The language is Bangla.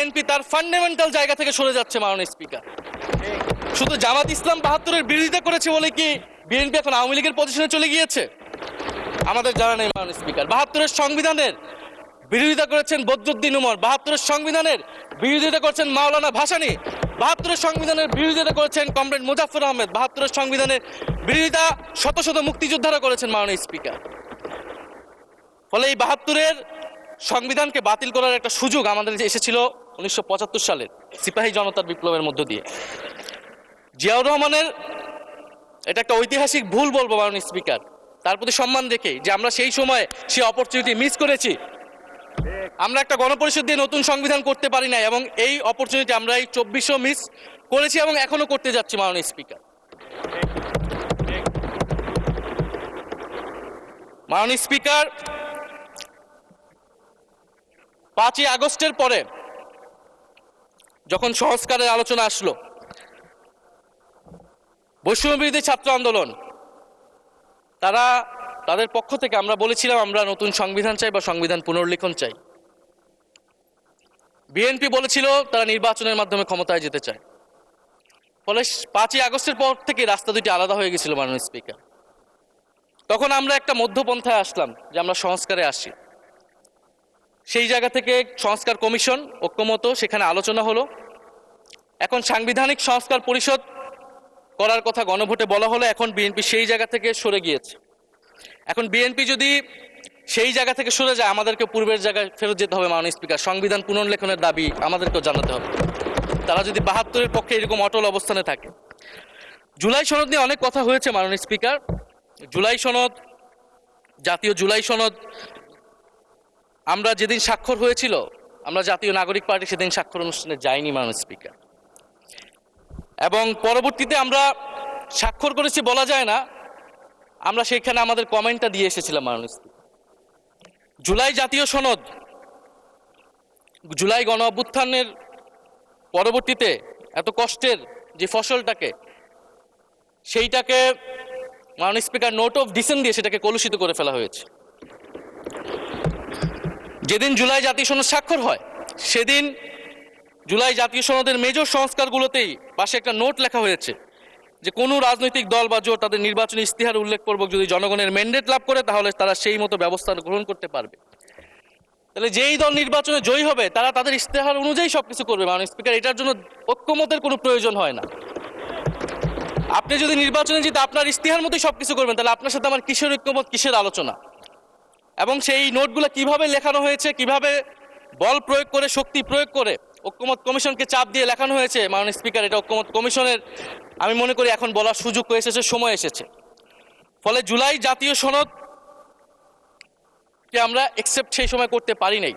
বিএনপি তার ফান্ডামেন্টাল জায়গা থেকে সরে যাচ্ছে মাননীয় স্পিকার। শুধু জামাত ইসলাম ৭২-এর বিরোধিতা করেছে বলে কি বিএনপি এখন আওয়ামী লীগের পজিশনে চলে গিয়েছে? আমাদের জানা নেই মাননীয় স্পিকার। ৭২-এর সংবিধানের বিরোধিতা করেছেন বদরুদ্দিন উমর, ৭২-এর সংবিধানের বিরোধিতা করেছেন মাওলানা ভাসানী, ৭২-এর সংবিধানের বিরোধিতা করেছেন কমরেড মুজাফফর আহমেদ, ৭২-এর সংবিধানের বিরোধিতা শত শত মুক্তিযোদ্ধারা করেছেন মাননীয় স্পিকার। ফলে এই ৭২-এর সংবিধানকে বাতিল করার একটা সুযোগ আমাদের যে এসেছিল ১৯৭৫ সালের সিপাহী জনতার বিপ্লবের মধ্য দিয়ে। জিয়াউর রহমানের এটা একটা ঐতিহাসিক ভুল বলবো মাননীয় স্পিকার, তার প্রতি সম্মান রেখে, যে আমরা সেই সময় সেই অপরচুনিটি মিস করেছি। আমরা একটা গণপরিষদ দিয়ে নতুন সংবিধান করতে পারি না, এবং এই অপরচুনিটি আমরা এই ২৪০০ মিস করেছি এবং এখনো করতে যাচ্ছি মাননীয় স্পিকার। মাননীয় স্পিকার, ৫ই আগস্টের পরে যখন সংস্কারের আলোচনা আসলো, বৈষম্যবিরোধী ছাত্র আন্দোলন তাদের পক্ষ থেকে আমরা বলেছিলাম আমরা নতুন সংবিধান চাই বা সংবিধান পুনর্লিখন চাই। বিএনপি বলেছিল তারা নির্বাচনের মাধ্যমে ক্ষমতায় যেতে চায়। ফলে ৫ই আগস্টের পর থেকে রাস্তা দুটি আলাদা হয়ে গেছিল মাননীয় স্পিকার। তখন আমরা একটা মধ্যপন্থায় আসলাম যে আমরা সংস্কারে আসি। সেই জায়গা থেকে সংস্কার কমিশন ঐক্যমত, সেখানে আলোচনা হলো। এখন সাংবিধানিক সংস্কার পরিষদ করার কথা গণভোটে বলা হলো। এখন বিএনপি সেই জায়গা থেকে সরে গিয়েছে। এখন বিএনপি যদি সেই জায়গা থেকে সরে যায়, আমাদেরকে পূর্বের জায়গায় ফেরত যেতে হবে মাননীয় স্পিকার। সংবিধান পুনর্লেখনের দাবি আমাদেরকেও জানাতে হবে। তারা যদি ৭২-এর পক্ষে এরকম অটল অবস্থানে থাকে। জুলাই সনদ নিয়ে অনেক কথা হয়েছে মাননীয় স্পিকার। জুলাই সনদ, জাতীয় জুলাই সনদ, আমরা যেদিন স্বাক্ষর হয়েছিল, আমরা জাতীয় নাগরিক পার্টি সেদিন স্বাক্ষর অনুষ্ঠানে যাইনি মাননীয় স্পিকার, এবং পরবর্তীতে আমরা স্বাক্ষর করেছি বলা যায় না, আমরা সেখানে আমাদের কমেন্টটা দিয়ে এসেছিলাম মাননীয় স্পিকার। জুলাই জাতীয় সনদ, জুলাই গণ অভ্যুত্থানের পরবর্তীতে এত কষ্টের যে ফসলটাকে, সেইটাকে মাননীয় স্পিকার নোট অফ ডিসেন্ট দিয়ে সেটাকে কলুষিত করে ফেলা হয়েছে। যেদিন জুলাই জাতীয় সনদ স্বাক্ষর হয়, সেদিন জুলাই জাতীয় সনদের মেজর সংস্কারগুলোতেই পাশে একটা নোট লেখা হয়েছে যে কোনো রাজনৈতিক দল বা জোট তাদের নির্বাচনী ইস্তিহার উল্লেখপূর্বক যদি জনগণের ম্যান্ডেট লাভ করে, তাহলে তারা সেই মতো ব্যবস্থা গ্রহণ করতে পারবে। তাহলে যেই দল নির্বাচনে জয়ী হবে তারা তাদের ইস্তেহার অনুযায়ী সবকিছু করবে মাননীয় স্পিকার। এটার জন্য ঐক্যমতের কোনো প্রয়োজন হয় না। আপনি যদি নির্বাচনে জিতে আপনার ইস্তেহার মতোই সবকিছু করবেন, তাহলে আপনার সাথে আমার কিসের ঐক্যমত, কিসের আলোচনা? এবং সেই নোটগুলো কিভাবে লেখানো হয়েছে, কিভাবে বল প্রয়োগ করে, শক্তি প্রয়োগ করে ঐক্যমত কমিশনকে চাপ দিয়ে লেখানো হয়েছে মাননীয় স্পিকার, এটা ঐক্যমত কমিশনের আমি মনে করি এখন বলার সুযোগ হয়ে এসেছে, সময় এসেছে। ফলে জুলাই জাতীয় সনদকে আমরা একসেপ্ট সেই সময় করতে পারি নাই।